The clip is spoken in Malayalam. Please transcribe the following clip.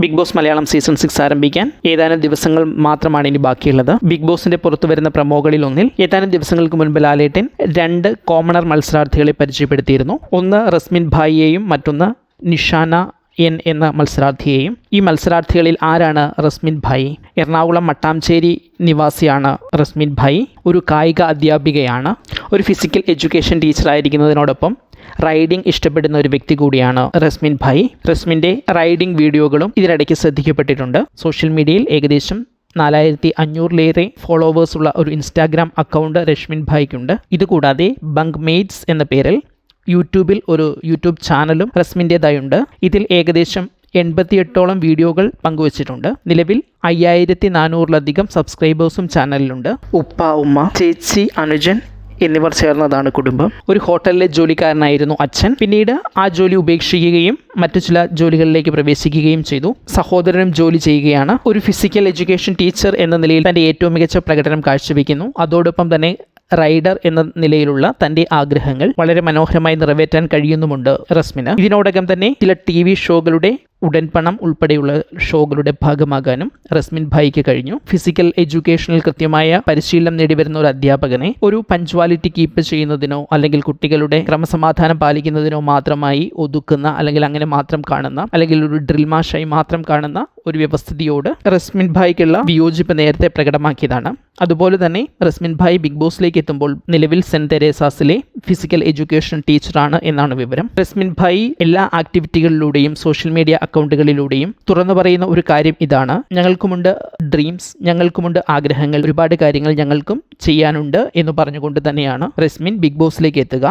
ബിഗ് ബോസ് മലയാളം സീസൺ 6 ആരംഭിക്കാൻ ഏതാനും ദിവസങ്ങൾ മാത്രമാണ് ഇനി ബാക്കിയുള്ളത്. ബിഗ് ബോസിന്റെ പുറത്തു വരുന്ന പ്രമോകളിൽ ഒന്നിൽ ഏതാനും ദിവസങ്ങൾക്ക് മുൻപ് ലാലേട്ടൻ 2 കോമണർ മത്സരാർത്ഥികളെ പരിചയപ്പെടുത്തിയിരുന്നു. ഒന്ന് റസ്മിൻ ഭായിയെയും മറ്റൊന്ന് നിഷാന എൻ എന്ന മത്സരാർത്ഥിയെയും. ഈ മത്സരാർത്ഥികളിൽ ആരാണ് റസ്മിൻ ഭായി? എറണാകുളം മട്ടാഞ്ചേരി നിവാസിയാണ് റസ്മിൻ ഭായി. ഒരു കായിക അധ്യാപികയാണ്. ഒരു ഫിസിക്കൽ എഡ്യൂക്കേഷൻ ടീച്ചറായിരിക്കുന്നതിനോടൊപ്പം റൈഡിംഗ് ഇഷ്ടപ്പെടുന്ന ഒരു വ്യക്തി കൂടിയാണ് റസ്മിൻ ഭായി. റസ്മിൻ്റെ റൈഡിംഗ് വീഡിയോകളും ഇതിനിടയ്ക്ക് ശ്രദ്ധിക്കപ്പെട്ടിട്ടുണ്ട്. സോഷ്യൽ മീഡിയയിൽ ഏകദേശം 4500-ലേറെ ഫോളോവേഴ്സുള്ള ഒരു ഇൻസ്റ്റാഗ്രാം അക്കൗണ്ട് റസ്മിൻ ഭായിക്കുണ്ട്. ഇതുകൂടാതെ ബങ്ക് മേറ്റ്സ് എന്ന പേരിൽ യൂട്യൂബിൽ ഒരു യൂട്യൂബ് ചാനലും റസ്മിൻ്റേതായുണ്ട്. ഇതിൽ ഏകദേശം 88ഓളം വീഡിയോകൾ പങ്കുവച്ചിട്ടുണ്ട്. നിലവിൽ 5400-ലധികം സബ്സ്ക്രൈബേഴ്സും ചാനലിലുണ്ട്. ഉപ്പ, ഉമ്മ, ചേച്ചി, അനുജൻ എന്നിവർ ചേർന്നതാണ് കുടുംബം. ഒരു ഹോട്ടലിലെ ജോലിക്കാരനായിരുന്നു അച്ഛൻ. പിന്നീട് ആ ജോലി ഉപേക്ഷിക്കുകയും മറ്റു ചില ജോലികളിലേക്ക് പ്രവേശിക്കുകയും ചെയ്തു. സഹോദരനും ജോലി ചെയ്യുകയാണ്. ഒരു ഫിസിക്കൽ എഡ്യൂക്കേഷൻ ടീച്ചർ എന്ന നിലയിൽ തൻ്റെ ഏറ്റവും മികച്ച പ്രകടനം കാഴ്ചവെക്കുന്നു. അതോടൊപ്പം തന്നെ റൈഡർ എന്ന നിലയിലുള്ള തൻ്റെ ആഗ്രഹങ്ങൾ വളരെ മനോഹരമായി നിറവേറ്റാൻ കഴിയുന്നുമുണ്ട് റസ്മിന്. ഇതിനോടകം തന്നെ ചില TV ഷോകളുടെ ഉടൻപണം ഉൾപ്പെടെയുള്ള ഷോകളുടെ ഭാഗമാകാനും റസ്മിൻ ഭായിക്ക് കഴിഞ്ഞു. ഫിസിക്കൽ എഡ്യൂക്കേഷനിൽ കൃത്യമായ പരിശീലനം നേടിവരുന്ന ഒരു അധ്യാപകനെ ഒരു പഞ്ച്വാലിറ്റി കീപ്പ് ചെയ്യുന്നതിനോ അല്ലെങ്കിൽ കുട്ടികളുടെ ക്രമസമാധാനം പാലിക്കുന്നതിനോ മാത്രമായി ഒതുക്കുന്ന അല്ലെങ്കിൽ അങ്ങനെ മാത്രം കാണുന്ന അല്ലെങ്കിൽ ഒരു ഡ്രിൽ മാഷായി മാത്രം കാണുന്ന ഒരു വ്യവസ്ഥിതിയോട് റസ്മിൻ ഭായിക്കുള്ള വിയോജിപ്പ് നേരത്തെ പ്രകടമാക്കിയതാണ്. അതുപോലെ തന്നെ റസ്മിൻ ഭായി ബിഗ് ബോസിലേക്ക് എത്തുമ്പോൾ നിലവിൽ സെന്റ് തെരേസാസിലെ ഫിസിക്കൽ എഡ്യൂക്കേഷൻ ടീച്ചറാണ് എന്നാണ് വിവരം. റസ്മിൻ ഭായി എല്ലാ ആക്ടിവിറ്റികളിലൂടെയും സോഷ്യൽ മീഡിയ അക്കൗണ്ടുകളിലൂടെയും തുറന്നു പറയുന്ന ഒരു കാര്യം ഇതാണ്: ഞങ്ങൾക്കുമുണ്ട് ഡ്രീംസ്, ഞങ്ങൾക്കുമുണ്ട് ആഗ്രഹങ്ങൾ, ഒരുപാട് കാര്യങ്ങൾ ഞങ്ങൾക്കും ചെയ്യാനുണ്ട് എന്ന് പറഞ്ഞുകൊണ്ട് തന്നെയാണ് റസ്മിൻ ബിഗ് ബോസിലേക്ക് എത്തുക.